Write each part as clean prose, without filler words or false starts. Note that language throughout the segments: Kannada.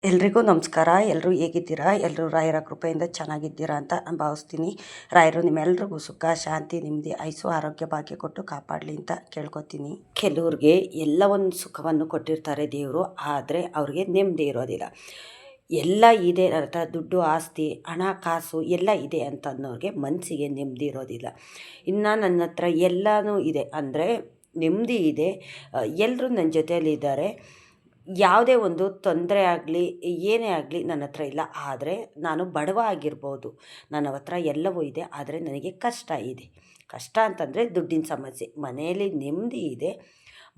ಎಲ್ರಿಗೂ ನಮಸ್ಕಾರ. ಎಲ್ಲರೂ ಹೇಗಿದ್ದೀರಾ? ಎಲ್ಲರೂ ರಾಯರ ಕೃಪೆಯಿಂದ ಚೆನ್ನಾಗಿದ್ದೀರಾ ಅಂತ ನಾನು ಭಾವಿಸ್ತೀನಿ. ರಾಯರು ನಿಮ್ಮೆಲ್ರಿಗೂ ಸುಖ, ಶಾಂತಿ, ನೆಮ್ಮದಿ, ಆಯುಸ್ಸು, ಆರೋಗ್ಯ, ಭಾಗ್ಯ ಕೊಟ್ಟು ಕಾಪಾಡಲಿ ಅಂತ ಕೇಳ್ಕೊತೀನಿ. ಕೆಲವ್ರಿಗೆ ಎಲ್ಲ ಒಂದು ಸುಖವನ್ನು ಕೊಟ್ಟಿರ್ತಾರೆ ದೇವರು, ಆದರೆ ಅವ್ರಿಗೆ ನೆಮ್ಮದಿ ಇರೋದಿಲ್ಲ. ಎಲ್ಲ ಇದೆ ನನ್ನ ಹತ್ರ, ದುಡ್ಡು, ಆಸ್ತಿ, ಹಣ, ಕಾಸು ಎಲ್ಲ ಇದೆ ಅಂತ ಅನ್ನೋರಿಗೆ ಮನಸ್ಸಿಗೆ ನೆಮ್ಮದಿ ಇರೋದಿಲ್ಲ. ಇನ್ನು ನನ್ನ ಹತ್ರ ಎಲ್ಲನೂ ಇದೆ ಅಂದರೆ ನೆಮ್ಮದಿ ಇದೆ, ಎಲ್ಲರೂ ನನ್ನ ಜೊತೆಯಲ್ಲಿದ್ದಾರೆ, ಯಾವುದೇ ಒಂದು ತೊಂದರೆ ಆಗಲಿ ಏನೇ ಆಗಲಿ ನನ್ನ ಹತ್ರ ಇಲ್ಲ. ಆದರೆ ನಾನು ಬಡವ ಆಗಿರ್ಬೋದು, ನನ್ನ ಹತ್ರ ಎಲ್ಲವೂ ಇದೆ, ಆದರೆ ನನಗೆ ಕಷ್ಟ ಇದೆ. ಕಷ್ಟ ಅಂತಂದರೆ ದುಡ್ಡಿನ ಸಮಸ್ಯೆ. ಮನೆಯಲ್ಲಿ ನೆಮ್ಮದಿ ಇದೆ,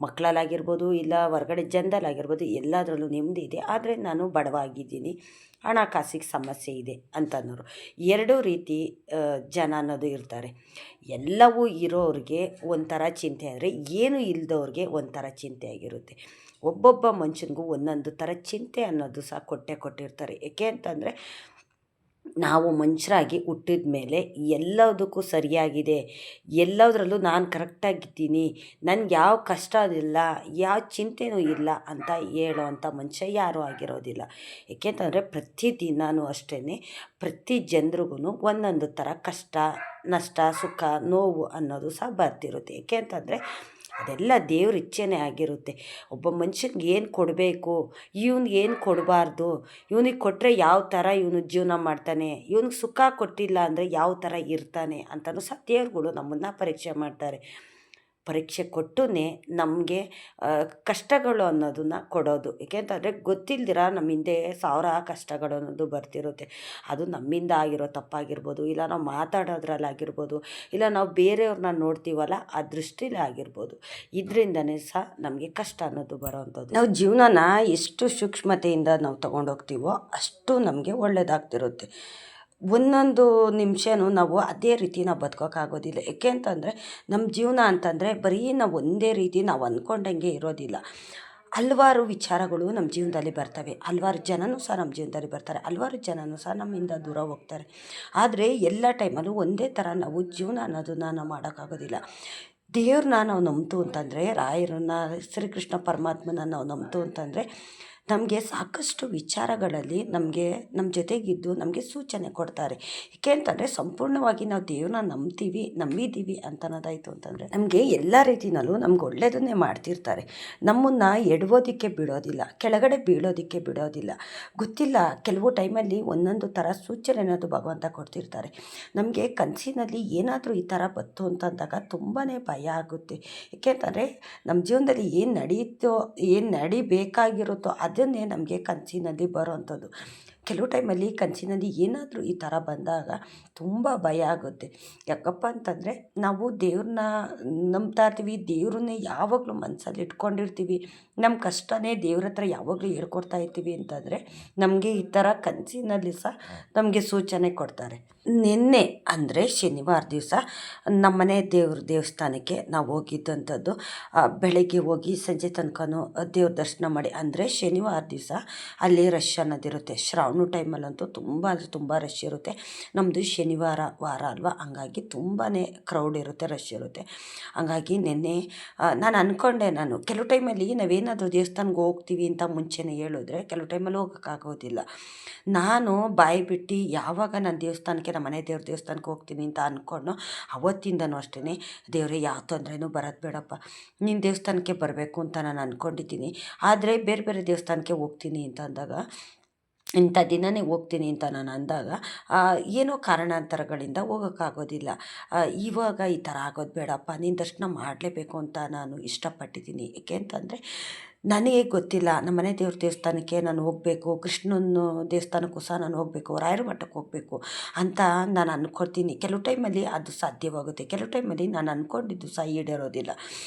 ಮಕ್ಕಳಲ್ಲಾಗಿರ್ಬೋದು ಇಲ್ಲ ಹೊರಗಡೆ ಜನದಲ್ಲಾಗಿರ್ಬೋದು, ಎಲ್ಲದರಲ್ಲೂ ನೆಮ್ಮದಿ ಇದೆ, ಆದರೆ ನಾನು ಬಡವ ಆಗಿದ್ದೀನಿ, ಹಣಕಾಸಿಗೆ ಸಮಸ್ಯೆ ಇದೆ ಅಂತನ್ನೋರು ಎರಡೂ ರೀತಿ ಜನ ಅನ್ನೋದು ಇರ್ತಾರೆ. ಎಲ್ಲವೂ ಇರೋರಿಗೆ ಒಂಥರ ಚಿಂತೆ ಆದರೆ, ಏನು ಇಲ್ಲದವ್ರಿಗೆ ಒಂಥರ ಚಿಂತೆ ಆಗಿರುತ್ತೆ. ಒಬ್ಬೊಬ್ಬ ಮನುಷ್ಯನಿಗೂ ಒಂದೊಂದು ಥರ ಚಿಂತೆ ಅನ್ನೋದು ಸಹ ಕೊಟ್ಟಿರ್ತಾರೆ. ಏಕೆ ಅಂತಂದರೆ ನಾವು ಮನುಷ್ಯರಾಗಿ ಹುಟ್ಟಿದ ಮೇಲೆ ಎಲ್ಲದಕ್ಕೂ ಸರಿಯಾಗಿದೆ, ಎಲ್ಲದರಲ್ಲೂ ನಾನು ಕರೆಕ್ಟಾಗಿದ್ದೀನಿ, ನನಗೆ ಯಾವ ಕಷ್ಟ ಇಲ್ಲ, ಯಾವ ಚಿಂತೆನೂ ಇಲ್ಲ ಅಂತ ಹೇಳೋವಂಥ ಮನುಷ್ಯ ಯಾರೂ ಆಗಿರೋದಿಲ್ಲ. ಏಕೆಂತಂದರೆ ಪ್ರತಿದಿನವೂ ಅಷ್ಟೇ ಪ್ರತಿ ಜನರಿಗೂ ಒಂದೊಂದು ಥರ ಕಷ್ಟ, ನಷ್ಟ, ಸುಖ, ನೋವು ಅನ್ನೋದು ಸಹ ಬರ್ತಿರುತ್ತೆ. ಏಕೆ ಅಂತಂದರೆ ಅದೆಲ್ಲ ದೇವ್ರ ಇಚ್ಛೆನೇ ಆಗಿರುತ್ತೆ. ಒಬ್ಬ ಮನುಷ್ಯನಿಗೆ ಏನು ಕೊಡಬೇಕು, ಇವ್ನಿಗೆ ಏನು ಕೊಡಬಾರ್ದು, ಇವ್ನಿಗೆ ಕೊಟ್ಟರೆ ಯಾವ ಥರ ಇವನು ಜೀವನ ಮಾಡ್ತಾನೆ, ಇವ್ನಿಗೆ ಸುಖ ಕೊಟ್ಟಿಲ್ಲ ಅಂದರೆ ಯಾವ ಥರ ಇರ್ತಾನೆ ಅಂತಲೂ ಸಹ ದೇವ್ರುಗಳು ನಮ್ಮನ್ನು ಪರೀಕ್ಷೆ ಮಾಡ್ತಾರೆ. ಪರೀಕ್ಷೆ ಕೊಟ್ಟು ನಮಗೆ ಕಷ್ಟಗಳು ಅನ್ನೋದನ್ನು ಕೊಡೋದು. ಏಕೆಂತಂದರೆ ಗೊತ್ತಿಲ್ದಿರ ನಮ್ಮ ಹಿಂದೆ ಸಾವಿರ ಕಷ್ಟಗಳು ಅನ್ನೋದು ಬರ್ತಿರುತ್ತೆ. ಅದು ನಮ್ಮಿಂದ ಆಗಿರೋ ತಪ್ಪಾಗಿರ್ಬೋದು, ಇಲ್ಲ ನಾವು ಮಾತಾಡೋದ್ರಲ್ಲಾಗಿರ್ಬೋದು, ಇಲ್ಲ ನಾವು ಬೇರೆಯವ್ರನ್ನ ನೋಡ್ತೀವಲ್ಲ ಆ ದೃಷ್ಟಿಲೇ ಆಗಿರ್ಬೋದು. ಇದರಿಂದನೇ ಸಹ ನಮಗೆ ಕಷ್ಟ ಅನ್ನೋದು ಬರೋವಂಥದ್ದು. ನಾವು ಜೀವನನ ಎಷ್ಟು ಸೂಕ್ಷ್ಮತೆಯಿಂದ ನಾವು ತೊಗೊಂಡೋಗ್ತೀವೋ ಅಷ್ಟು ನಮಗೆ ಒಳ್ಳೆಯದಾಗ್ತಿರುತ್ತೆ. ಒಂದೊಂದು ನಿಮಿಷವೂ ನಾವು ಅದೇ ರೀತಿ ನಾವು ಬದುಕೋಕ್ಕಾಗೋದಿಲ್ಲ. ಏಕೆ ಅಂತಂದರೆ ನಮ್ಮ ಜೀವನ ಅಂತಂದರೆ ಬರೀ ನಾವು ಒಂದೇ ರೀತಿ ನಾವು ಅಂದ್ಕೊಂಡಂಗೆ ಇರೋದಿಲ್ಲ. ಹಲ್ವಾರು ವಿಚಾರಗಳು ನಮ್ಮ ಜೀವನದಲ್ಲಿ ಬರ್ತವೆ, ಹಲ್ವಾರು ಜನನೂ ಸಹ ನಮ್ಮ ಜೀವನದಲ್ಲಿ ಬರ್ತಾರೆ, ಹಲ್ವಾರು ಜನನೂ ಸಹ ನಮ್ಮಿಂದ ದೂರ ಹೋಗ್ತಾರೆ. ಆದರೆ ಎಲ್ಲ ಟೈಮಲ್ಲೂ ಒಂದೇ ಥರ ನಾವು ಜೀವನ ಅನ್ನೋದನ್ನು ನಾವು ಮಾಡೋಕ್ಕಾಗೋದಿಲ್ಲ. ದೇವ್ರನ್ನ ನಾವು ನಂಬ್ತು ಅಂತಂದರೆ, ರಾಯರನ್ನ, ಶ್ರೀಕೃಷ್ಣ ಪರಮಾತ್ಮನ ನಾವು ನಂಬ್ತು ಅಂತಂದರೆ ನಮಗೆ ಸಾಕಷ್ಟು ವಿಚಾರಗಳಲ್ಲಿ ನಮ್ಮ ಜೊತೆಗಿದ್ದು ನಮಗೆ ಸೂಚನೆ ಕೊಡ್ತಾರೆ. ಏಕೆ ಅಂತಂದರೆ ಸಂಪೂರ್ಣವಾಗಿ ನಾವು ದೇವ್ರನ್ನ ನಂಬಿದ್ದೀವಿ ಅಂತ ಅನ್ನೋದಾಯಿತು ಅಂತಂದರೆ ನಮಗೆ ಎಲ್ಲ ರೀತಿಯಲ್ಲೂ ನಮ್ಗೆ ಒಳ್ಳೆಯದನ್ನೇ ಮಾಡ್ತಿರ್ತಾರೆ. ನಮ್ಮನ್ನು ಎಡವೋದಕ್ಕೆ ಬಿಡೋದಿಲ್ಲ, ಕೆಳಗಡೆ ಬೀಳೋದಕ್ಕೆ ಬಿಡೋದಿಲ್ಲ. ಗೊತ್ತಿಲ್ಲ, ಕೆಲವು ಟೈಮಲ್ಲಿ ಒಂದೊಂದು ಥರ ಸೂಚನೆ ಅನ್ನೋದು ಭಗವಂತ ಕೊಡ್ತಿರ್ತಾರೆ. ನಮಗೆ ಕನಸಿನಲ್ಲಿ ಏನಾದರೂ ಈ ಥರ ಬಂತು ಅಂತಂದಾಗ ತುಂಬಾ ಭಯ ಆಗುತ್ತೆ. ಏಕೆ ಅಂತಂದರೆ ನಮ್ಮ ಜೀವನದಲ್ಲಿ ಏನು ನಡಿಬೇಕಾಗಿರುತ್ತೋ ಅದನ್ನೇ ನಮಗೆ ಕನಸಿನಲ್ಲಿ ಬರೋವಂಥದ್ದು. ಕೆಲವು ಟೈಮಲ್ಲಿ ಕನಸಿನಲ್ಲಿ ಏನಾದರೂ ಈ ಥರ ಬಂದಾಗ ತುಂಬ ಭಯ ಆಗುತ್ತೆ. ಯಾಕಪ್ಪ ಅಂತಂದರೆ ನಾವು ದೇವ್ರನ್ನ ನಂಬ್ತಾ ಇರ್ತೀವಿ, ದೇವ್ರನ್ನೇ ಯಾವಾಗಲೂ ಮನಸ್ಸಲ್ಲಿ ಇಟ್ಕೊಂಡಿರ್ತೀವಿ, ನಮ್ಮ ಕಷ್ಟನೇ ದೇವ್ರ ಹತ್ರ ಯಾವಾಗಲೂ ಹೇಳ್ಕೊಡ್ತಾ ಇರ್ತೀವಿ ಅಂತಂದರೆ ನಮಗೆ ಈ ಥರ ಕನಸಿನಲ್ಲಿ ಸಹ ನಮಗೆ ಸೂಚನೆ ಕೊಡ್ತಾರೆ. ನಿನ್ನೆ ಅಂದರೆ ಶನಿವಾರ ದಿವಸ ನಮ್ಮನೆ ದೇವಸ್ಥಾನಕ್ಕೆ ನಾವು ಹೋಗಿದ್ದಂಥದ್ದು. ಬೆಳಗ್ಗೆ ಹೋಗಿ ಸಂಜೆ ತನಕನೂ ದೇವ್ರ ದರ್ಶನ ಮಾಡಿ, ಅಂದರೆ ಶನಿವಾರ ದಿವಸ ಅಲ್ಲಿ ರಶ್ ಅನ್ನೋದಿರುತ್ತೆ. ಶ್ರಾವಣ ಟೈಮಲ್ಲಂತೂ ತುಂಬ ಅಂದರೆ ತುಂಬ ರಶ್ ಇರುತ್ತೆ. ನಮ್ಮದು ಶನಿವಾರ ವಾರ ಅಲ್ವಾ, ಹಂಗಾಗಿ ತುಂಬಾ ಕ್ರೌಡ್ ಇರುತ್ತೆ, ರಶ್ ಇರುತ್ತೆ. ಹಂಗಾಗಿ ನಿನ್ನೆ ನಾನು ಕೆಲವು ಟೈಮಲ್ಲಿ ನಾವೇನಾದರೂ ದೇವಸ್ಥಾನಕ್ಕೆ ಹೋಗ್ತೀವಿ ಅಂತ ಮುಂಚೆನೇ ಹೇಳಿದ್ರೆ ಕೆಲವು ಟೈಮಲ್ಲಿ ಹೋಗೋಕ್ಕಾಗೋದಿಲ್ಲ. ನಾನು ಬಾಯಿ ಬಿಟ್ಟು ಯಾವಾಗ ನಾನು ದೇವಸ್ಥಾನಕ್ಕೆ, ನಮ್ಮ ಮನೆ ದೇವಸ್ಥಾನಕ್ಕೆ ಹೋಗ್ತೀನಿ ಅಂತ ಅಂದ್ಕೊಂಡು ಅವತ್ತಿಂದನೂ ಅಷ್ಟೇ, ದೇವರೇ ಯಾವ ತೊಂದರೆನೂ ಬರೋದು ಬೇಡಪ್ಪ, ನೀನು ದೇವಸ್ಥಾನಕ್ಕೆ ಬರಬೇಕು ಅಂತ ನಾನು ಅಂದ್ಕೊಂಡಿದ್ದೀನಿ, ಆದರೆ ಬೇರೆ ಬೇರೆ ದೇವಸ್ಥಾನಕ್ಕೆ ಹೋಗ್ತೀನಿ ಅಂತ ಅಂದಾಗ, ಇಂಥ ದಿನವೇ ಹೋಗ್ತೀನಿ ಅಂತ ನಾನು ಅಂದಾಗ ಏನೋ ಕಾರಣಾಂತರಗಳಿಂದ ಹೋಗೋಕ್ಕಾಗೋದಿಲ್ಲ. ಇವಾಗ ಈ ಥರ ಆಗೋದು ಬೇಡಪ್ಪ, ನೀನು ದರ್ಶನ ಮಾಡಲೇಬೇಕು ಅಂತ ನಾನು ಇಷ್ಟಪಟ್ಟಿದ್ದೀನಿ. ಏಕೆ ಅಂತಂದರೆ ನನಗೆ ಗೊತ್ತಿಲ್ಲ, ನಮ್ಮ ಮನೆ ದೇವಸ್ಥಾನಕ್ಕೆ ನಾನು ಹೋಗಬೇಕು, ಕೃಷ್ಣನ ದೇವಸ್ಥಾನಕ್ಕೂ ಸಹ ನಾನು ಹೋಗಬೇಕು, ರಾಯರ ಮಠಕ್ಕೆ ಹೋಗಬೇಕು ಅಂತ ನಾನು ಅಂದ್ಕೊಳ್ತೀನಿ. ಕೆಲವು ಟೈಮಲ್ಲಿ ಅದು ಸಾಧ್ಯವಾಗುತ್ತೆ, ಕೆಲವು ಟೈಮಲ್ಲಿ ನಾನು ಅಂದ್ಕೊಂಡಿದ್ದು ಸಹ ಈಡೇರೋದಿಲ್ಲ.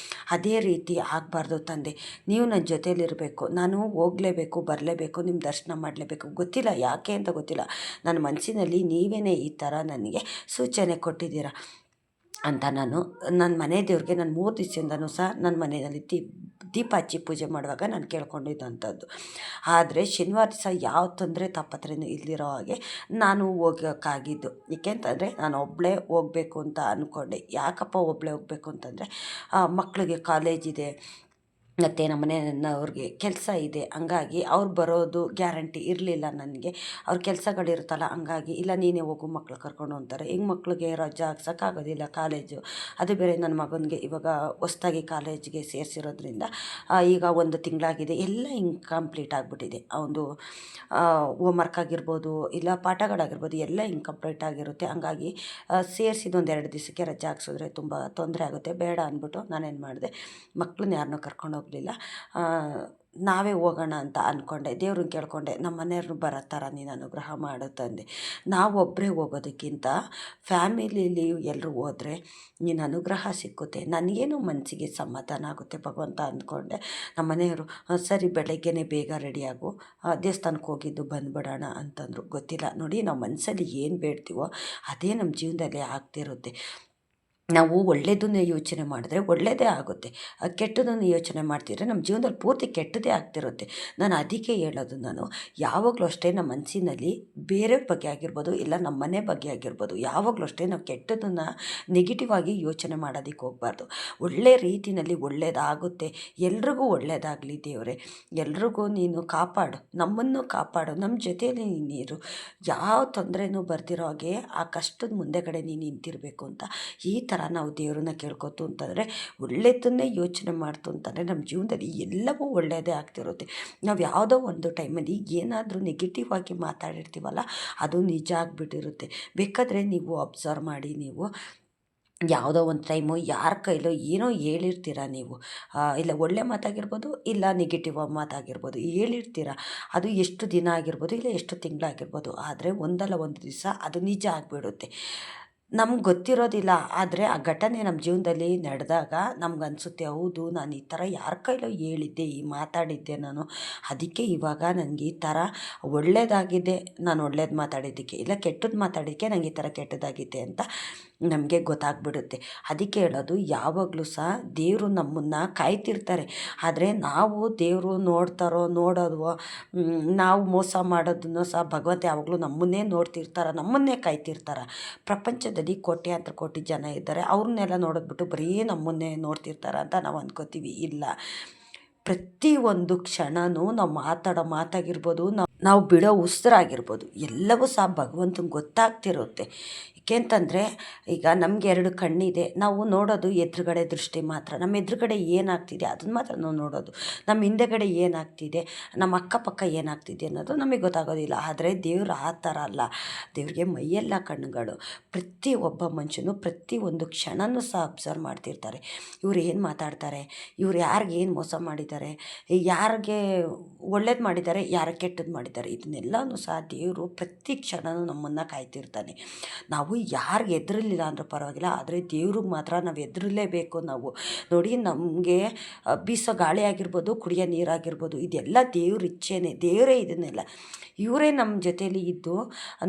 ಅದೇ ರೀತಿ ಆಗಬಾರ್ದು ತಂದೆ, ನೀವು ನನ್ನ ಜೊತೇಲಿರಬೇಕು, ನಾನು ಹೋಗಲೇಬೇಕು, ಬರಲೇಬೇಕು, ನಿಮ್ಮ ದರ್ಶನ ಮಾಡಲೇಬೇಕು. ಗೊತ್ತಿಲ್ಲ ಯಾಕೆ ಅಂತ ಗೊತ್ತಿಲ್ಲ, ನನ್ನ ಮನಸ್ಸಿನಲ್ಲಿ ನೀವೇ ಈ ಥರ ನನಗೆ ಸೂಚನೆ ಕೊಟ್ಟಿದ್ದೀರಾ ಅಂತ ನನ್ನ ಮನೆ ದೇವ್ರಿಗೆ ನಾನು 3 ದಿವಸದಿಂದನೂ ಸಹ ನನ್ನ ಮನೆಯಲ್ಲಿ ದೀಪ ಹಚ್ಚಿ ಪೂಜೆ ಮಾಡುವಾಗ ನಾನು ಕೇಳ್ಕೊಂಡಿದ್ದಂಥದ್ದು. ಆದರೆ ಶನಿವಾರ ದಿವಸ ಯಾವ ತೊಂದರೆ ತಾಪತ್ರೆಯೂ ಇಲ್ದಿರೋ ಹಾಗೆ ನಾನು ಹೋಗೋಕ್ಕಾಗಿದ್ದು. ಏಕೆಂತಂದರೆ ನಾನು ಒಬ್ಬಳೇ ಹೋಗಬೇಕು ಅಂತ ಅಂದ್ಕೊಂಡೆ. ಯಾಕಪ್ಪ ಒಬ್ಬಳೇ ಹೋಗಬೇಕು ಅಂತಂದರೆ ಮಕ್ಕಳಿಗೆ ಕಾಲೇಜಿದೆ, ಮತ್ತು ನಮ್ಮ ಮನೆಯವ್ರಿಗೆ ಕೆಲಸ ಇದೆ, ಹಂಗಾಗಿ ಅವ್ರು ಬರೋದು ಗ್ಯಾರಂಟಿ ಇರಲಿಲ್ಲ ನನಗೆ. ಅವ್ರ ಕೆಲಸಗಳಿರುತ್ತಲ್ಲ, ಹಂಗಾಗಿ ಇಲ್ಲ ನೀನೇ ಹೋಗು ಮಕ್ಳು ಕರ್ಕೊಂಡು ಅಂತಾರೆ. ಈಗ ಮಕ್ಳಿಗೆ ರಜೆ ಹಾಕ್ಸೋಕ್ಕಾಗೋದಿಲ್ಲ ಕಾಲೇಜು. ಅದು ಬೇರೆ ನನ್ನ ಮಗನಿಗೆ ಇವಾಗ ಹೊಸ್ದಾಗಿ ಕಾಲೇಜಿಗೆ ಸೇರಿಸಿರೋದ್ರಿಂದ ಈಗ 1 ತಿಂಗಳಾಗಿದೆ. ಎಲ್ಲ ಇನ್‌ಕಂಪ್ಲೀಟ್ ಆಗಿಬಿಟ್ಟಿದೆ. ಅವನದು ಹೋಮ್‌ವರ್ಕ್ ಆಗಿರ್ಬೋದು, ಇಲ್ಲ ಪಾಠಗಳಾಗಿರ್ಬೋದು ಎಲ್ಲ ಇನ್‌ಕಂಪ್ಲೀಟ್ ಆಗಿರುತ್ತೆ. ಹಂಗಾಗಿ ಸೇರಿಸಿದ ಒಂದು 2 ದಿವಸಕ್ಕೆ ರಜೆ ಹಾಕ್ಸಿದ್ರೆ ತುಂಬ ತೊಂದರೆ ಆಗುತ್ತೆ. ಬೇಡ ಅಂದ್ಬಿಟ್ಟು ನಾನೇನು ಮಾಡಿದೆ, ಮಕ್ಳನ್ನ ಯಾರನ್ನೂ ಕರ್ಕೊಂಡು ಹೋಗಲಿಲ್ಲ. ನಾವೇ ಹೋಗೋಣ ಅಂತ ಅಂದ್ಕೊಂಡೆ. ದೇವ್ರನ್ನ ಕೇಳ್ಕೊಂಡೆ, ನಮ್ಮ ಮನೆಯವ್ರನ್ನ ಬರೋ ಥರ ನೀನು ಅನುಗ್ರಹ ಮಾಡು ತಂದೆ. ನಾವೊಬ್ಬರೇ ಹೋಗೋದಕ್ಕಿಂತ ಫ್ಯಾಮಿಲಿಲಿ ಎಲ್ಲರೂ ಹೋದರೆ ನೀನು ಅನುಗ್ರಹ ಸಿಕ್ಕುತ್ತೆ, ನನಗೇನು ಮನಸ್ಸಿಗೆ ಸಮಾಧಾನ ಆಗುತ್ತೆ ಭಗವಂತ ಅಂದ್ಕೊಂಡೆ. ನಮ್ಮ ಮನೆಯವರು ಸರಿ ಬೆಳಗ್ಗೆನೇ ಬೇಗ ರೆಡಿಯಾಗು, ದೇವಸ್ಥಾನಕ್ಕೆ ಹೋಗಿದ್ದು ಬಂದುಬಿಡೋಣ ಅಂತಂದರು. ಗೊತ್ತಿಲ್ಲ ನೋಡಿ, ನಾವು ಮನಸ್ಸಲ್ಲಿ ಏನು ಬೇಡ್ತೀವೋ ಅದೇ ನಮ್ಮ ಜೀವನದಲ್ಲಿ ಆಗ್ತಿರುತ್ತೆ. ನಾವು ಒಳ್ಳೆಯದನ್ನೇ ಯೋಚನೆ ಮಾಡಿದ್ರೆ ಒಳ್ಳೆಯದೇ ಆಗುತ್ತೆ. ಕೆಟ್ಟದನ್ನು ಯೋಚನೆ ಮಾಡ್ತಿದ್ರೆ ನಮ್ಮ ಜೀವನದಲ್ಲಿ ಪೂರ್ತಿ ಕೆಟ್ಟದೇ ಆಗ್ತಿರುತ್ತೆ. ನಾನು ಅದಕ್ಕೆ ಹೇಳೋದು, ನಾನು ಯಾವಾಗಲೂ ಅಷ್ಟೇ ನಮ್ಮ ಮನಸ್ಸಿನಲ್ಲಿ ಬೇರೆಯವ್ರ ಬಗ್ಗೆ ಆಗಿರ್ಬೋದು, ಇಲ್ಲ ನಮ್ಮ ಮನೆ ಬಗ್ಗೆ ಆಗಿರ್ಬೋದು, ಯಾವಾಗಲೂ ಅಷ್ಟೇ ನಾವು ಕೆಟ್ಟದನ್ನು ನೆಗೆಟಿವ್ ಆಗಿ ಯೋಚನೆ ಮಾಡೋದಕ್ಕೆ ಹೋಗಬಾರ್ದು. ಒಳ್ಳೆಯ ರೀತಿಯಲ್ಲಿ ಒಳ್ಳೆಯದಾಗುತ್ತೆ, ಎಲ್ರಿಗೂ ಒಳ್ಳೆಯದಾಗಲಿ ದೇವರೇ, ಎಲ್ರಿಗೂ ನೀನು ಕಾಪಾಡು, ನಮ್ಮನ್ನು ಕಾಪಾಡು, ನಮ್ಮ ಜೊತೆಯಲ್ಲಿ ನೀನಿರು, ಯಾವ ತೊಂದರೆನೂ ಬರ್ದಿರೋ ಹಾಗೆ ಆ ಕಷ್ಟದ ಮುಂದೆಗಡೆ ನೀನು ನಿಂತಿರಬೇಕು ಅಂತ ಈ ಥರ ನಾವು ದೇವ್ರನ್ನ ಕೇಳ್ಕೊತು ಅಂತಂದರೆ, ಒಳ್ಳೆಯದನ್ನೇ ಯೋಚನೆ ಮಾಡ್ತು ಅಂತಂದರೆ ನಮ್ಮ ಜೀವನದಲ್ಲಿ ಎಲ್ಲವೂ ಒಳ್ಳೆಯದೇ ಆಗ್ತಿರುತ್ತೆ. ನಾವು ಯಾವುದೋ ಒಂದು ಟೈಮಲ್ಲಿ ಏನಾದರೂ ನೆಗೆಟಿವ್ ಆಗಿ ಮಾತಾಡಿರ್ತೀವಲ್ಲ, ಅದು ನಿಜ ಆಗಿಬಿಟ್ಟಿರುತ್ತೆ. ಬೇಕಾದರೆ ನೀವು ಅಬ್ಸರ್ವ್ ಮಾಡಿ, ನೀವು ಯಾವುದೋ ಒಂದು ಟೈಮು ಯಾರ ಕೈಲೋ ಏನೋ ಹೇಳಿರ್ತೀರ ನೀವು, ಇಲ್ಲ ಒಳ್ಳೆ ಮಾತಾಗಿರ್ಬೋದು, ಇಲ್ಲ ನೆಗೆಟಿವ್ ಮಾತಾಗಿರ್ಬೋದು ಹೇಳಿರ್ತೀರ. ಅದು ಎಷ್ಟು ದಿನ ಆಗಿರ್ಬೋದು, ಇಲ್ಲ ಎಷ್ಟು ತಿಂಗಳಾಗಿರ್ಬೋದು, ಆದರೆ ಒಂದಲ್ಲ ಒಂದು ದಿವಸ ಅದು ನಿಜ ಆಗಿಬಿಡುತ್ತೆ. ನಮ್ಗೆ ಗೊತ್ತಿರೋದಿಲ್ಲ, ಆದರೆ ಆ ಘಟನೆ ನಮ್ಮ ಜೀವನದಲ್ಲಿ ನಡೆದಾಗ ನಮ್ಗನ್ಸುತ್ತೆ, ಹೌದು ನಾನು ಈ ಥರ ಯಾರ ಕೈಲೋ ಹೇಳಿದ್ದೆ, ಈ ಮಾತಾಡಿದ್ದೆ ನಾನು, ಅದಕ್ಕೆ ಇವಾಗ ನನಗೆ ಈ ಥರ ಒಳ್ಳೆಯದಾಗಿದೆ, ನಾನು ಒಳ್ಳೇದು ಮಾತಾಡಿದ್ದಕ್ಕೆ, ಇಲ್ಲ ಕೆಟ್ಟದ್ದು ಮಾತಾಡಿದ್ದಕ್ಕೆ ನನಗೆ ಈ ಥರ ಕೆಟ್ಟದಾಗಿದೆ ಅಂತ ನಮಗೆ ಗೊತ್ತಾಗ್ಬಿಡುತ್ತೆ. ಅದಕ್ಕೆ ಹೇಳೋದು, ಯಾವಾಗಲೂ ಸಹ ದೇವರು ನಮ್ಮನ್ನು ಕಾಯ್ತಿರ್ತಾರೆ. ಆದರೆ ನಾವು ದೇವರು ನೋಡ್ತಾರೋ ನೋಡೋದವೋ, ನಾವು ಮೋಸ ಮಾಡೋದನ್ನು ಸಹ ಭಗವಂತ ಯಾವಾಗಲೂ ನಮ್ಮನ್ನೇ ನೋಡ್ತಿರ್ತಾರೆ, ನಮ್ಮನ್ನೇ ಕಾಯ್ತಿರ್ತಾರೆ. ಪ್ರಪಂಚದಲ್ಲಿ ಕೋಟ್ಯಾಂತರ ಕೋಟಿ ಜನ ಇದ್ದಾರೆ, ಅವ್ರನ್ನೆಲ್ಲ ನೋಡೋದ್ಬಿಟ್ಟು ಬರೀ ನಮ್ಮನ್ನೇ ನೋಡ್ತಿರ್ತಾರೆ ಅಂತ ನಾವು ಅಂದ್ಕೋತೀವಿ. ಇಲ್ಲ, ಪ್ರತಿಯೊಂದು ಕ್ಷಣವೂ ನಾವು ಮಾತಾಡೋ ಮಾತಾಗಿರ್ಬೋದು, ನಾವು ಬಿಡೋ ಉಸಿರಾಗಿರ್ಬೋದು, ಎಲ್ಲವೂ ಸಹ ಭಗವಂತನಿಗೆ ಗೊತ್ತಾಗ್ತಿರುತ್ತೆ. ಏಕೆಂತಂದರೆ ಈಗ ನಮಗೆ 2 ಕಣ್ಣಿದೆ, ನಾವು ನೋಡೋದು ಎದುರುಗಡೆ ದೃಷ್ಟಿ ಮಾತ್ರ. ನಮ್ಮ ಎದುರುಗಡೆ ಏನಾಗ್ತಿದೆ ಅದನ್ನು ಮಾತ್ರ ನಾವು ನೋಡೋದು. ನಮ್ಮ ಹಿಂದೆಗಡೆ ಏನಾಗ್ತಿದೆ, ನಮ್ಮ ಅಕ್ಕಪಕ್ಕ ಏನಾಗ್ತಿದೆ ಅನ್ನೋದು ನಮಗೆ ಗೊತ್ತಾಗೋದಿಲ್ಲ. ಆದರೆ ದೇವ್ರು ಆ ಥರ ಅಲ್ಲ. ದೇವ್ರಿಗೆ ಮೈಯೆಲ್ಲ ಕಣ್ಣುಗಳು. ಪ್ರತಿಯೊಬ್ಬ ಮನುಷ್ಯನು ಪ್ರತಿಯೊಂದು ಕ್ಷಣವೂ ಸಹ ಅಬ್ಸರ್ವ್ ಮಾಡ್ತಿರ್ತಾರೆ. ಇವ್ರು ಏನು ಮಾತಾಡ್ತಾರೆ, ಇವ್ರು ಯಾರಿಗೆ ಏನು ಮೋಸ ಮಾಡಿದ್ದಾರೆ, ಯಾರಿಗೆ ಒಳ್ಳೇದು ಮಾಡಿದ್ದಾರೆ, ಯಾರು ಕೆಟ್ಟದ್ದು ಮಾಡಿದ್ದಾರೆ, ಇದನ್ನೆಲ್ಲನೂ ಸಹ ದೇವರು ಪ್ರತಿ ಕ್ಷಣವೂ ನಮ್ಮನ್ನು ಕಾಯ್ತಿರ್ತಾನೆ. ನಾವು ಯಾರಿಗೆ ಹೆದರಲಿಲ್ಲ ಅಂದರೂ ಪರವಾಗಿಲ್ಲ, ಆದರೆ ದೇವ್ರಿಗೆ ಮಾತ್ರ ನಾವು ಹೆದರಲೇಬೇಕು. ನಾವು ನೋಡಿ, ನಮಗೆ ಬೀಸೋ ಗಾಳಿ ಆಗಿರ್ಬೋದು, ಕುಡಿಯೋ ನೀರಾಗಿರ್ಬೋದು, ಇದೆಲ್ಲ ದೇವ್ರ ಇಚ್ಛೆನೇ. ದೇವರೇ ಇದನ್ನೆಲ್ಲ, ಇವರೇ ನಮ್ಮ ಜೊತೇಲಿ ಇದ್ದು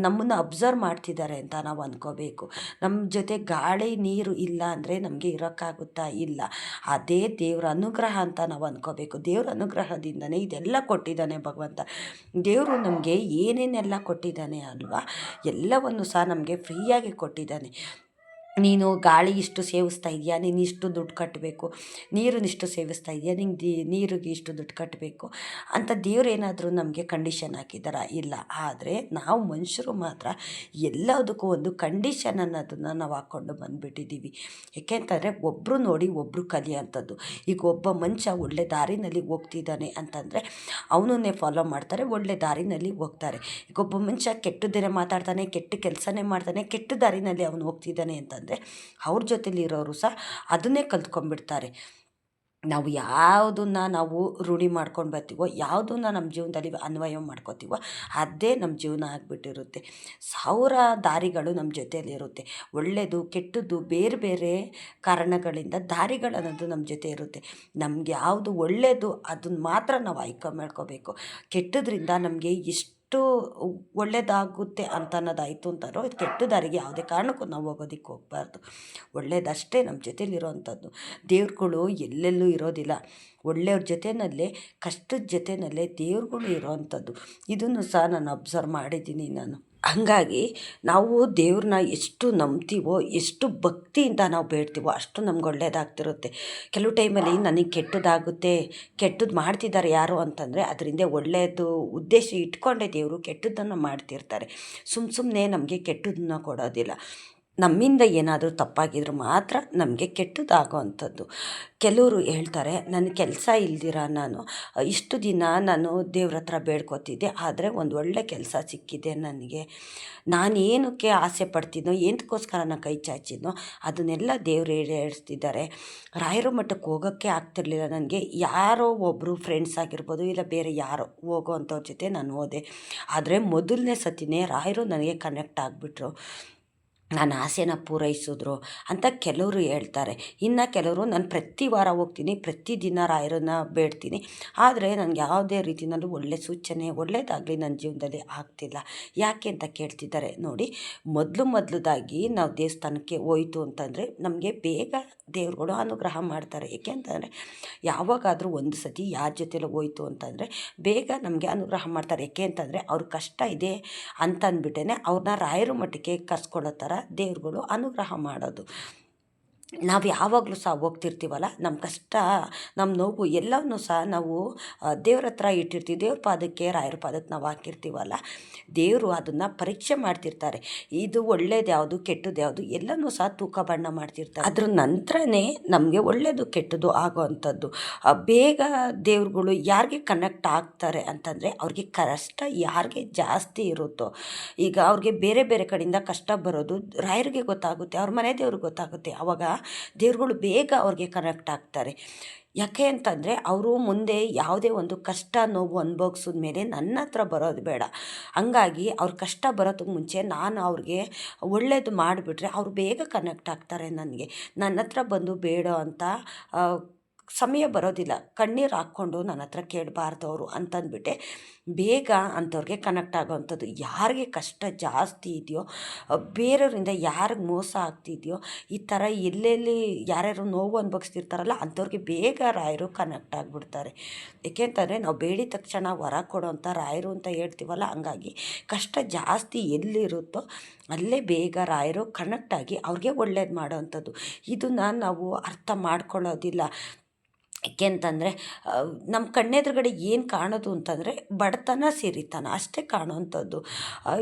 ನಮ್ಮನ್ನು ಅಬ್ಸರ್ವ್ ಮಾಡ್ತಿದ್ದಾರೆ ಅಂತ ನಾವು ಅಂದ್ಕೋಬೇಕು. ನಮ್ಮ ಜೊತೆ ಗಾಳಿ ನೀರು ಇಲ್ಲ ಅಂದರೆ ನಮಗೆ ಇರೋಕ್ಕಾಗುತ್ತಾ? ಇಲ್ಲ. ಅದೇ ದೇವ್ರ ಅನುಗ್ರಹ ಅಂತ ನಾವು ಅಂದ್ಕೋಬೇಕು. ದೇವ್ರ ಅನುಗ್ರಹದಿಂದನೇ ಇದೆಲ್ಲ ಕೊಟ್ಟಿದ್ದಾನೆ ಭಗವಂತ. ದೇವರು ನಮಗೆ ಏನೇನೆಲ್ಲ ಕೊಟ್ಟಿದ್ದಾನೆ ಅಲ್ವಾ, ಎಲ್ಲವನ್ನು ಸಹ ನಮಗೆ ಫ್ರೀಯಾಗಿ ಕೊಟ್ಟಿದ್ದಾನೆ. ನೀನು ಗಾಳಿ ಇಷ್ಟು ಸೇವಿಸ್ತಾ ಇದೆಯಾ, ನೀನು ಇಷ್ಟು ದುಡ್ಡು ಕಟ್ಟಬೇಕು, ನೀರನ್ನಿಷ್ಟು ಸೇವಿಸ್ತಾ ಇದೆಯಾ, ನಿಂಗೆ ನೀರಿಗೆ ಇಷ್ಟು ದುಡ್ಡು ಕಟ್ಟಬೇಕು ಅಂತ ದೇವ್ರು ಏನಾದರೂ ನಮಗೆ ಕಂಡೀಷನ್ ಹಾಕಿದ್ದಾರಾ? ಇಲ್ಲ. ಆದರೆ ನಾವು ಮನುಷ್ಯರು ಮಾತ್ರ ಎಲ್ಲದಕ್ಕೂ ಒಂದು ಕಂಡೀಷನ್ ಅನ್ನೋದನ್ನು ನಾವು ಹಾಕ್ಕೊಂಡು ಬಂದುಬಿಟ್ಟಿದ್ದೀವಿ. ಏಕೆಂತಂದರೆ ಒಬ್ಬರು ನೋಡಿ ಒಬ್ಬರು ಕಲಿಯೋಂಥದ್ದು. ಈಗ ಒಬ್ಬ ಮನುಷ್ಯ ಒಳ್ಳೆ ದಾರಿನಲ್ಲಿ ಹೋಗ್ತಿದ್ದಾನೆ ಅಂತಂದರೆ ಅವನನ್ನೇ ಫಾಲೋ ಮಾಡ್ತಾರೆ, ಒಳ್ಳೆ ದಾರಿನಲ್ಲಿ ಹೋಗ್ತಾರೆ. ಈಗ ಒಬ್ಬ ಮನುಷ್ಯ ಕೆಟ್ಟದ್ದೇನೆ ಮಾತಾಡ್ತಾನೆ, ಕೆಟ್ಟ ಕೆಲಸನೇ ಮಾಡ್ತಾನೆ, ಕೆಟ್ಟ ದಾರಿನಲ್ಲಿ ಅವನು ಹೋಗ್ತಿದ್ದಾನೆ ಅಂತಂದರೆ ಅವ್ರ ಜೊತೆಲಿರೋರು ಸಹ ಅದನ್ನೇ ಕಲ್ತ್ಕೊಂಡ್ಬಿಡ್ತಾರೆ. ನಾವು ಯಾವುದನ್ನು ನಾವು ರೂಢಿ ಮಾಡ್ಕೊಂಡು ಬರ್ತೀವೋ, ಯಾವುದನ್ನು ನಮ್ಮ ಜೀವನದಲ್ಲಿ ಅನ್ವಯ ಮಾಡ್ಕೋತೀವೋ ಅದೇ ನಮ್ಮ ಜೀವನ ಆಗಿಬಿಟ್ಟಿರುತ್ತೆ. 1000 ದಾರಿಗಳು ನಮ್ಮ ಜೊತೆಯಲ್ಲಿರುತ್ತೆ. ಒಳ್ಳೆಯದು ಕೆಟ್ಟದ್ದು ಬೇರೆ ಬೇರೆ ಕಾರಣಗಳಿಂದ ದಾರಿಗಳನ್ನೋದು ನಮ್ಮ ಜೊತೆ ಇರುತ್ತೆ. ನಮ್ಗೆ ಯಾವುದು ಒಳ್ಳೆಯದು ಅದನ್ನು ಮಾತ್ರ ನಾವು ಆಯ್ಕೆ ಮಾಡ್ಕೋಬೇಕು. ಕೆಟ್ಟದ್ರಿಂದ ನಮಗೆ ಎಷ್ಟು ಒಳ್ಳೆಯದಾಗುತ್ತೆ ಅಂತ ಅನ್ನೋದಾಯಿತು ಅಂತಾರೋ, ಕೆಟ್ಟ ದಾರಿಗೆ ಯಾವುದೇ ಕಾರಣಕ್ಕೂ ನಾವು ಹೋಗೋದಕ್ಕೆ ಹೋಗಬಾರ್ದು. ಒಳ್ಳೆಯದಷ್ಟೇ ನಮ್ಮ ಜೊತೆಲಿರೋವಂಥದ್ದು. ದೇವ್ರುಗಳು ಎಲ್ಲೆಲ್ಲೂ ಇರೋದಿಲ್ಲ. ಒಳ್ಳೆಯವ್ರ ಜೊತೆಯಲ್ಲೇ, ಕಷ್ಟದ ಜೊತೆಯಲ್ಲೇ ದೇವ್ರುಗಳು ಇರೋವಂಥದ್ದು. ಇದನ್ನು ಸಹ ನಾನು ಅಬ್ಸರ್ವ್ ಮಾಡಿದ್ದೀನಿ ನಾನು. ಹಾಗಾಗಿ ನಾವು ದೇವ್ರನ್ನ ಎಷ್ಟು ನಂಬ್ತೀವೋ, ಎಷ್ಟು ಭಕ್ತಿಯಿಂದ ನಾವು ಬೇಡ್ತೀವೋ ಅಷ್ಟು ನಮ್ಗೆ ಒಳ್ಳೇದಾಗ್ತಿರುತ್ತೆ. ಕೆಲವು ಟೈಮಲ್ಲಿ ನನಗೆ ಕೆಟ್ಟದಾಗುತ್ತೆ, ಕೆಟ್ಟದ್ದು ಮಾಡ್ತಿದ್ದಾರೆ ಯಾರು ಅಂತಂದರೆ ಅದರಿಂದ ಒಳ್ಳೆಯದು ಉದ್ದೇಶ ಇಟ್ಕೊಂಡೇ ದೇವರು ಕೆಟ್ಟದ್ದನ್ನು ಮಾಡ್ತಿರ್ತಾರೆ. ಸುಮ್ಮನೆ ನಮಗೆ ಕೆಟ್ಟದನ್ನ ಕೊಡೋದಿಲ್ಲ. ನಮ್ಮಿಂದ ಏನಾದರೂ ತಪ್ಪಾಗಿದ್ರು ಮಾತ್ರ ನಮಗೆ ಕೆಟ್ಟದಾಗೋ ಅಂಥದ್ದು. ಕೆಲವರು ಹೇಳ್ತಾರೆ, ನನ್ನ ಕೆಲಸ ಇಲ್ದಿರ ನಾನು ಇಷ್ಟು ದಿನ ನಾನು ದೇವ್ರ ಹತ್ರ ಬೇಡ್ಕೋತಿದ್ದೆ, ಆದರೆ ಒಂದು ಒಳ್ಳೆ ಕೆಲಸ ಸಿಕ್ಕಿದೆ ನನಗೆ. ನಾನೇನಕ್ಕೆ ಆಸೆ ಪಡ್ತಿದ್ನೋ, ಏನಕ್ಕೋಸ್ಕರ ನಾನು ಕೈ ಚಾಚಿದ್ನೋ ಅದನ್ನೆಲ್ಲ ದೇವ್ರು ಈಡೇರಿಸ್ತಿದ್ದಾರೆ. ರಾಯರ ಮಠಕ್ಕೆ ಹೋಗೋಕ್ಕೆ ಆಗ್ತಿರ್ಲಿಲ್ಲ ನನಗೆ. ಯಾರೋ ಒಬ್ಬರು ಫ್ರೆಂಡ್ಸ್ ಆಗಿರ್ಬೋದು, ಇಲ್ಲ ಬೇರೆ ಯಾರೋ ಹೋಗೋ ಅಂಥವ್ರ ಜೊತೆ ನಾನು ಹೋದೆ. ಆದರೆ ಮೊದಲನೇ ಸತಿನೇ ರಾಯರು ನನಗೆ ಕನೆಕ್ಟ್ ಆಗಿಬಿಟ್ರು, ನನ್ನ ಆಸೆನ ಪೂರೈಸಿದ್ರು ಅಂತ ಕೆಲವರು ಹೇಳ್ತಾರೆ. ಇನ್ನು ಕೆಲವರು ನಾನು ಪ್ರತಿ ವಾರ ಹೋಗ್ತೀನಿ, ಪ್ರತಿದಿನ ರಾಯರನ್ನ ಬೇಡ್ತೀನಿ, ಆದರೆ ನನಗೆ ಯಾವುದೇ ರೀತಿಯಲ್ಲೂ ಒಳ್ಳೆ ಸೂಚನೆ ಒಳ್ಳೆಯದಾಗಲಿ ನನ್ನ ಜೀವನದಲ್ಲಿ ಆಗ್ತಿಲ್ಲ. ಯಾಕೆ ಅಂತ ಕೇಳ್ತಿದ್ದಾರೆ. ನೋಡಿ, ಮೊದಲದಾಗಿ ನಾವು ದೇವಸ್ಥಾನಕ್ಕೆ ಹೋಯ್ತು ಅಂತಂದರೆ ನಮಗೆ ಬೇಗ ದೇವ್ರುಗಳು ಅನುಗ್ರಹ ಮಾಡ್ತಾರೆ. ಏಕೆ ಅಂತಂದರೆ ಯಾವಾಗಾದರೂ ಒಂದು ಸತಿ ಯಾರ ಜೊತೆಲೋ ಹೋಯ್ತು ಅಂತಂದರೆ ಬೇಗ ನಮಗೆ ಅನುಗ್ರಹ ಮಾಡ್ತಾರೆ. ಏಕೆ ಅಂತಂದರೆ ಅವ್ರ ಕಷ್ಟ ಇದೆ ಅಂತ ಅಂದ್ಬಿಟ್ಟೇ ಅವ್ರನ್ನ ರಾಯರ ಮಠಕ್ಕೆ ಕರ್ಸ್ಕೊಳ್ಳೋ ಥರ ದೇವ್ರುಗಳು ಅನುಗ್ರಹ ಮಾಡೋದು. ನಾವು ಯಾವಾಗಲೂ ಸಹ ಹೋಗ್ತಿರ್ತೀವಲ್ಲ, ನಮ್ಮ ಕಷ್ಟ ನಮ್ಮ ನೋವು ಎಲ್ಲವನ್ನೂ ಸಹ ನಾವು ದೇವ್ರ ಹತ್ರ ಇಟ್ಟಿರ್ತೀವಿ. ದೇವ್ರ ಪಾದಕ್ಕೆ ರಾಯರ ಪಾದಕ್ಕೆ ನಾವು ಹಾಕಿರ್ತೀವಲ್ಲ, ದೇವರು ಅದನ್ನು ಪರೀಕ್ಷೆ ಮಾಡ್ತಿರ್ತಾರೆ. ಇದು ಒಳ್ಳೇದು ಯಾವುದು ಕೆಟ್ಟದ್ದು ಯಾವುದು ಎಲ್ಲನೂ ಸಹ ತೂಕ ಬಣ್ಣ ಮಾಡ್ತಿರ್ತಾರೆ. ಅದ್ರ ನಂತರನೇ ನಮಗೆ ಒಳ್ಳೆಯದು ಕೆಟ್ಟದ್ದು ಆಗೋ ಅಂಥದ್ದು. ಬೇಗ ದೇವ್ರುಗಳು ಯಾರಿಗೆ ಕನೆಕ್ಟ್ ಆಗ್ತಾರೆ ಅಂತಂದರೆ ಅವ್ರಿಗೆ ಕಷ್ಟ ಯಾರಿಗೆ ಜಾಸ್ತಿ ಇರುತ್ತೋ. ಈಗ ಅವ್ರಿಗೆ ಬೇರೆ ಬೇರೆ ಕಡೆಯಿಂದ ಕಷ್ಟ ಬರೋದು ರಾಯರಿಗೆ ಗೊತ್ತಾಗುತ್ತೆ, ಅವ್ರ ಮನೆ ದೇವ್ರಿಗೆ ಗೊತ್ತಾಗುತ್ತೆ. ಆವಾಗ ದೇವ್ರುಗಳು ಬೇಗ ಅವ್ರಿಗೆ ಕನೆಕ್ಟ್ ಆಗ್ತಾರೆ. ಯಾಕೆ ಅಂತಂದರೆ ಅವರು ಮುಂದೆ ಯಾವುದೇ ಒಂದು ಕಷ್ಟ ನೋವು ಅನುಭವಿಸಿದ ಮೇಲೆ ನನ್ನ ಹತ್ರ ಬರೋದು ಬೇಡ. ಹಂಗಾಗಿ ಅವ್ರ ಕಷ್ಟ ಬರೋದಕ್ಕೆ ಮುಂಚೆ ನಾನು ಅವ್ರಿಗೆ ಒಳ್ಳೇದು ಮಾಡಿಬಿಟ್ರೆ ಅವ್ರು ಬೇಗ ಕನೆಕ್ಟ್ ಆಗ್ತಾರೆ ನನಗೆ. ನನ್ನ ಹತ್ರ ಬಂದು ಬೇಡೋ ಅಂತ ಸಮಯ ಬರೋದಿಲ್ಲ. ಕಣ್ಣೀರು ಹಾಕ್ಕೊಂಡು ನನ್ನ ಹತ್ರ ಕೇಳಬಾರ್ದು ಅವರು ಅಂತಂದ್ಬಿಟ್ಟೆ ಬೇಗ ಅಂಥವ್ರಿಗೆ ಕನೆಕ್ಟ್ ಆಗೋವಂಥದ್ದು. ಯಾರಿಗೆ ಕಷ್ಟ ಜಾಸ್ತಿ ಇದೆಯೋ, ಬೇರೆಯವರಿಂದ ಯಾರಿಗೆ ಮೋಸ ಆಗ್ತಿದೆಯೋ, ಈ ಥರ ಎಲ್ಲೆಲ್ಲಿ ಯಾರ್ಯಾರು ನೋವು ಅನುಭವಿಸ್ತಿರ್ತಾರಲ್ಲ ಅಂಥವ್ರಿಗೆ ಬೇಗ ರಾಯರು ಕನೆಕ್ಟ್ ಆಗಿಬಿಡ್ತಾರೆ. ಏಕೆಂತಂದರೆ ನಾವು ಬೇಡಿದ ತಕ್ಷಣ ವರ ಕೊಡೋವಂಥ ರಾಯರು ಅಂತ ಹೇಳ್ತೀವಲ್ಲ, ಹಂಗಾಗಿ ಕಷ್ಟ ಜಾಸ್ತಿ ಎಲ್ಲಿರುತ್ತೋ ಅಲ್ಲೇ ಬೇಗ ರಾಯರು ಕನೆಕ್ಟ್ ಆಗಿ ಅವ್ರಿಗೆ ಒಳ್ಳೇದು ಮಾಡೋವಂಥದ್ದು. ಇದನ್ನು ನಾವು ಅರ್ಥ ಮಾಡ್ಕೊಳ್ಳೋದಿಲ್ಲ. ಏಕೆ ಅಂತಂದರೆ ನಮ್ಮ ಕಣ್ಣೆದುರುಗಡೆ ಏನು ಕಾಣೋದು ಅಂತಂದರೆ ಬಡತನ ಸಿರಿತನ ಅಷ್ಟೇ ಕಾಣುವಂಥದ್ದು.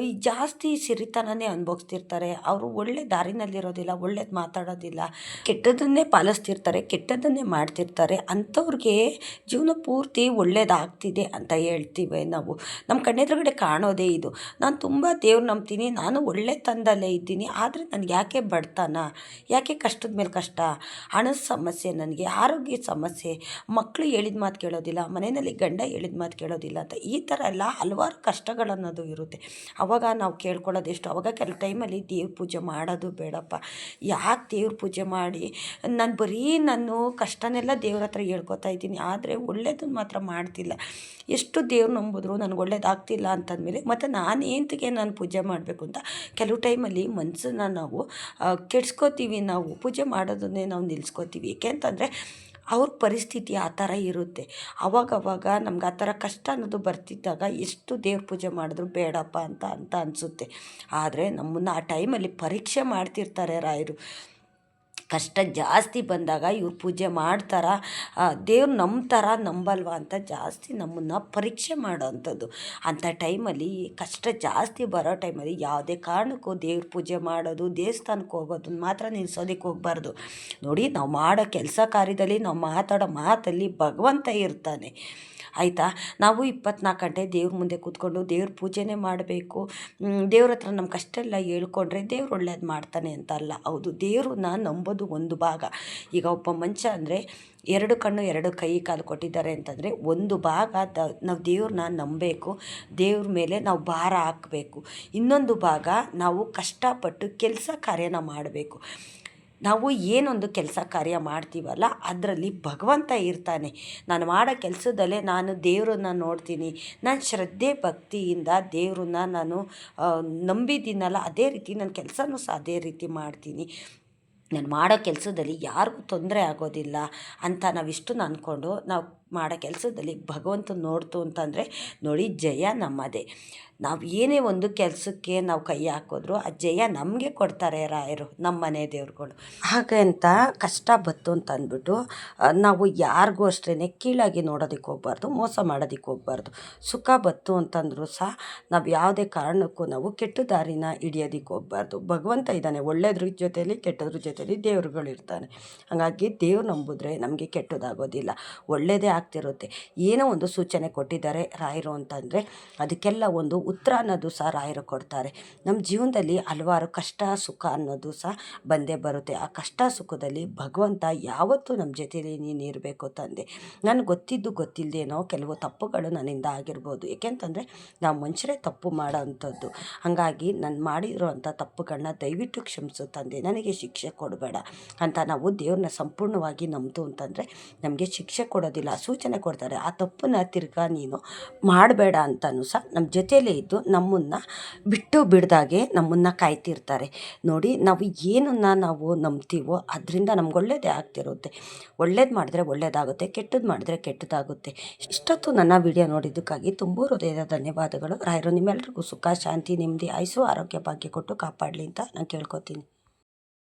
ಈ ಜಾಸ್ತಿ ಸಿರಿತನನೇ ಅನುಭವಿಸ್ತಿರ್ತಾರೆ. ಅವರು ಒಳ್ಳೆ ದಾರಿನಲ್ಲಿರೋದಿಲ್ಲ, ಒಳ್ಳೇದು ಮಾತಾಡೋದಿಲ್ಲ, ಕೆಟ್ಟದನ್ನೇ ಪಾಲಿಸ್ತಿರ್ತಾರೆ, ಕೆಟ್ಟದನ್ನೇ ಮಾಡ್ತಿರ್ತಾರೆ. ಅಂಥವ್ರಿಗೆ ಜೀವನ ಪೂರ್ತಿ ಒಳ್ಳೇದಾಗ್ತಿದೆ ಅಂತ ಹೇಳ್ತೀವಿ ನಾವು. ನಮ್ಮ ಕಣ್ಣೆದುರುಗಡೆ ಕಾಣೋದೇ ಇದು. ನಾನು ತುಂಬ ದೇವ್ರು ನಂಬ್ತೀನಿ, ನಾನು ಒಳ್ಳೆ ತಂದಲ್ಲೇ ಇದ್ದೀನಿ, ಆದರೆ ನನಗೆ ಯಾಕೆ ಬಡತನ, ಯಾಕೆ ಕಷ್ಟದ ಮೇಲೆ ಕಷ್ಟ, ಹಣದ ಸಮಸ್ಯೆ, ನನಗೆ ಆರೋಗ್ಯದ ಸಮಸ್ಯೆ, ಮಕ್ಕಳು ಹೇಳಿದ ಮಾತು ಕೇಳೋದಿಲ್ಲ, ಮನೆಯಲ್ಲಿ ಗಂಡ ಹೇಳಿದ ಮಾತು ಕೇಳೋದಿಲ್ಲ ಅಂತ ಈ ಥರ ಎಲ್ಲ ಹಲವಾರು ಕಷ್ಟಗಳನ್ನೋದು ಇರುತ್ತೆ. ಆವಾಗ ನಾವು ಕೇಳ್ಕೊಳ್ಳೋದೆಷ್ಟು, ಆವಾಗ ಕೆಲವು ಟೈಮಲ್ಲಿ ದೇವ್ರ ಪೂಜೆ ಮಾಡೋದು ಬೇಡಪ್ಪ. ಯಾಕೆ ದೇವ್ರ ಪೂಜೆ ಮಾಡಿ ನಾನು ಬರೀ ನಾನು ಕಷ್ಟನೆಲ್ಲ ದೇವ್ರ ಹತ್ರ ಹೇಳ್ಕೊತಾ ಇದ್ದೀನಿ, ಆದರೆ ಒಳ್ಳೇದನ್ನು ಮಾತ್ರ ಮಾಡ್ತಿಲ್ಲ. ಎಷ್ಟು ದೇವ್ರು ನಂಬಿದ್ರು ನನಗೆ ಒಳ್ಳೇದಾಗ್ತಿಲ್ಲ ಅಂತಂದಮೇಲೆ ಮತ್ತು ನಾನೇಂತಿಗೆ ನಾನು ಪೂಜೆ ಮಾಡಬೇಕು ಅಂತ ಕೆಲವು ಟೈಮಲ್ಲಿ ಮನಸ್ಸನ್ನ ನಾವು ಕೆಡ್ಸ್ಕೋತೀವಿ. ನಾವು ಪೂಜೆ ಮಾಡೋದನ್ನೇ ನಾವು ನಿಲ್ಲಿಸ್ಕೋತೀವಿ. ಏಕೆ ಅಂತಂದರೆ ಅವ್ರ ಪರಿಸ್ಥಿತಿ ಆ ಥರ ಇರುತ್ತೆ. ಅವಾಗವಾಗ ನಮ್ಗೆ ಆ ಥರ ಕಷ್ಟ ಅನ್ನೋದು ಬರ್ತಿದ್ದಾಗ ಎಷ್ಟು ದೇವ್ರ ಪೂಜೆ ಮಾಡಿದ್ರು ಬೇಡಪ್ಪ ಅಂತ ಅನಿಸುತ್ತೆ. ಆದರೆ ನಮ್ಮನ್ನು ಆ ಟೈಮಲ್ಲಿ ಪರೀಕ್ಷೆ ಮಾಡ್ತಿರ್ತಾರೆ ರಾಯರು. ಕಷ್ಟ ಜಾಸ್ತಿ ಬಂದಾಗ ಇವ್ರು ಪೂಜೆ ಮಾಡ್ತಾರ, ದೇವ್ರು ನಂಬ್ತಾರ ನಂಬಲ್ವ ಅಂತ ಜಾಸ್ತಿ ನಮ್ಮನ್ನು ಪರೀಕ್ಷೆ ಮಾಡೋವಂಥದ್ದು. ಅಂಥ ಟೈಮಲ್ಲಿ ಕಷ್ಟ ಜಾಸ್ತಿ ಬರೋ ಟೈಮಲ್ಲಿ ಯಾವುದೇ ಕಾರಣಕ್ಕೂ ದೇವ್ರ ಪೂಜೆ ಮಾಡೋದು, ದೇವಸ್ಥಾನಕ್ಕೆ ಹೋಗೋದನ್ನ ಮಾತ್ರ ನಿಲ್ಲಿಸೋದಕ್ಕೆ ಹೋಗಬಾರ್ದು. ನೋಡಿ, ನಾವು ಮಾಡೋ ಕೆಲಸ ಕಾರ್ಯದಲ್ಲಿ, ನಾವು ಮಾತಾಡೋ ಮಾತಲ್ಲಿ ಭಗವಂತ ಇರ್ತಾನೆ, ಆಯಿತಾ. ನಾವು 24 ಗಂಟೆ ದೇವ್ರ ಮುಂದೆ ಕೂತ್ಕೊಂಡು ದೇವ್ರ ಪೂಜೆನೇ ಮಾಡಬೇಕು, ದೇವ್ರ ಹತ್ರ ನಮ್ಮ ಕಷ್ಟ ಎಲ್ಲ ಹೇಳ್ಕೊಂಡ್ರೆ ದೇವ್ರು ಒಳ್ಳೇದು ಮಾಡ್ತಾನೆ ಅಂತ ಅಲ್ಲ. ಹೌದು, ದೇವ್ರನ್ನ ನಂಬೋದು ಒಂದು ಭಾಗ. ಈಗ ಒಬ್ಬ ಮನುಷ್ಯ ಅಂದರೆ 2 ಕಣ್ಣು 2 ಕೈ ಕಾಲು ಕೊಟ್ಟಿದ್ದಾರೆ ಅಂತಂದರೆ ಒಂದು ಭಾಗ ನಾವು ದೇವ್ರನ್ನ ನಂಬಬೇಕು, ದೇವ್ರ ಮೇಲೆ ನಾವು ಭಾರ ಹಾಕಬೇಕು. ಇನ್ನೊಂದು ಭಾಗ ನಾವು ಕಷ್ಟಪಟ್ಟು ಕೆಲಸ ಕಾರ್ಯನ ಮಾಡಬೇಕು. ನಾವು ಏನೊಂದು ಕೆಲಸ ಕಾರ್ಯ ಮಾಡ್ತೀವಲ್ಲ ಅದರಲ್ಲಿ ಭಗವಂತ ಇರ್ತಾನೆ. ನಾನು ಮಾಡೋ ಕೆಲಸದಲ್ಲೇ ನಾನು ದೇವ್ರನ್ನ ನೋಡ್ತೀನಿ, ನಾನು ಶ್ರದ್ಧೆ ಭಕ್ತಿಯಿಂದ ದೇವ್ರನ್ನ ನಾನು ನಂಬಿದ್ದೀನಲ್ಲ, ಅದೇ ರೀತಿ ನನ್ನ ಕೆಲಸನೂ ಸಹ ಅದೇ ರೀತಿ ಮಾಡ್ತೀನಿ. ನಾನು ಮಾಡೋ ಕೆಲಸದಲ್ಲಿ ಯಾರಿಗೂ ತೊಂದರೆ ಆಗೋದಿಲ್ಲ ಅಂತ ನಾವಿಷ್ಟನ್ನು ಅಂದ್ಕೊಂಡು ನಾವು ಮಾಡೋ ಕೆಲಸದಲ್ಲಿ ಭಗವಂತ ನೋಡ್ತು ಅಂತಂದರೆ ನೋಡಿ, ಜಯ ನಮ್ಮದೇ. ನಾವು ಏನೇ ಒಂದು ಕೆಲಸಕ್ಕೆ ನಾವು ಕೈ ಹಾಕಿದ್ರು ಆ ಜಯ ನಮಗೆ ಕೊಡ್ತಾರೆ ರಾಯರು, ನಮ್ಮ ಮನೆ ದೇವ್ರುಗಳು. ಹಾಗಂತ ಕಷ್ಟ ಬತ್ತು ಅಂತ ಅಂದ್ಬಿಟ್ಟು ನಾವು ಯಾರಿಗೂ ಅಷ್ಟೇ ಕೀಳಾಗಿ ನೋಡೋದಕ್ಕೆ ಹೋಗ್ಬಾರ್ದು, ಮೋಸ ಮಾಡೋದಕ್ಕೆ ಹೋಗ್ಬಾರ್ದು. ಸುಖ ಬತ್ತು ಅಂತಂದ್ರೂ ಸಹ ನಾವು ಯಾವುದೇ ಕಾರಣಕ್ಕೂ ನಾವು ಕೆಟ್ಟ ದಾರಿನ ಹಿಡಿಯೋದಕ್ಕೆ ಹೋಗ್ಬಾರ್ದು. ಭಗವಂತ ಇದ್ದಾನೆ, ಒಳ್ಳೆಯದ್ರ ಜೊತೆಯಲ್ಲಿ ಕೆಟ್ಟದ್ರ ಜೊತೆಯಲ್ಲಿ ದೇವ್ರುಗಳು ಇರ್ತಾನೆ. ಹಾಗಾಗಿ ದೇವ್ರು ನಂಬಿದ್ರೆ ನಮಗೆ ಕೆಟ್ಟದಾಗೋದಿಲ್ಲ, ಒಳ್ಳೆಯದೇ ಆಗ್ತಿರುತ್ತೆ. ಏನೋ ಒಂದು ಸೂಚನೆ ಕೊಟ್ಟಿದ್ದಾರೆ ರಾಯರು ಅಂತಂದರೆ ಅದಕ್ಕೆಲ್ಲ ಒಂದು ಉತ್ತರ ಅನ್ನೋದು ಸಹ ರಾಯರು ಕೊಡ್ತಾರೆ. ನಮ್ಮ ಜೀವನದಲ್ಲಿ ಹಲವಾರು ಕಷ್ಟ ಸುಖ ಅನ್ನೋದು ಸಹ ಬಂದೇ ಬರುತ್ತೆ. ಆ ಕಷ್ಟ ಸುಖದಲ್ಲಿ ಭಗವಂತ ಯಾವತ್ತೂ ನಮ್ಮ ಜೊತೆಯಲ್ಲಿ ನೀನು ಇರಬೇಕು ತಂದೆ. ನನಗೆ ಗೊತ್ತಿದ್ದು ಗೊತ್ತಿಲ್ಲದೇನೋ ಕೆಲವು ತಪ್ಪುಗಳು ನನ್ನಿಂದ ಆಗಿರ್ಬೋದು, ಏಕೆಂತಂದರೆ ನಾವು ಮನುಷ್ಯರೇ ತಪ್ಪು ಮಾಡೋ ಅಂಥದ್ದು. ಹಾಗಾಗಿ ನಾನು ಮಾಡಿರೋವಂಥ ತಪ್ಪುಗಳನ್ನ ದಯವಿಟ್ಟು ಕ್ಷಮಿಸು ತಂದೆ, ನನಗೆ ಶಿಕ್ಷೆ ಕೊಡಬೇಡ ಅಂತ ನಾವು ದೇವ್ರನ್ನ ಸಂಪೂರ್ಣವಾಗಿ ನಂಬ್ತು ಅಂತಂದರೆ ನಮಗೆ ಶಿಕ್ಷೆ ಕೊಡೋದಿಲ್ಲ, ಸೂಚನೆ ಕೊಡ್ತಾರೆ. ಆ ತಪ್ಪನ್ನ ತಿರ್ಗಾ ನೀನು ಮಾಡಬೇಡ ಅಂತಲೂ ಸಹ ನಮ್ಮ ಜೊತೆಯಲ್ಲೇ ಇದ್ದು ನಮ್ಮನ್ನು ಬಿಟ್ಟು ಬಿಡ್ದಾಗೆ ನಮ್ಮನ್ನು ಕಾಯ್ತಿರ್ತಾರೆ. ನೋಡಿ, ನಾವು ಏನನ್ನು ನಾವು ನಂಬ್ತೀವೋ ಅದರಿಂದ ನಮ್ಗೆ ಒಳ್ಳೇದೇ ಆಗ್ತಿರುತ್ತೆ. ಒಳ್ಳೇದು ಮಾಡಿದ್ರೆ ಒಳ್ಳೇದಾಗುತ್ತೆ, ಕೆಟ್ಟದ್ದು ಮಾಡಿದ್ರೆ ಕೆಟ್ಟದಾಗುತ್ತೆ. ಇಷ್ಟೊತ್ತು ನನ್ನ ವಿಡಿಯೋ ನೋಡಿದ್ದಕ್ಕಾಗಿ ತುಂಬ ಹೃದಯದ ಧನ್ಯವಾದಗಳು. ರಾಯರು ನಿಮ್ಮೆಲ್ಲರಿಗೂ ಸುಖ ಶಾಂತಿ ನೆಮ್ಮದಿ ಆಯುಸ್ಸು ಆರೋಗ್ಯ ಭಾಗ್ಯ ಕೊಟ್ಟು ಕಾಪಾಡಲಿ ಅಂತ ನಾನು ಕೇಳ್ಕೊತೀನಿ.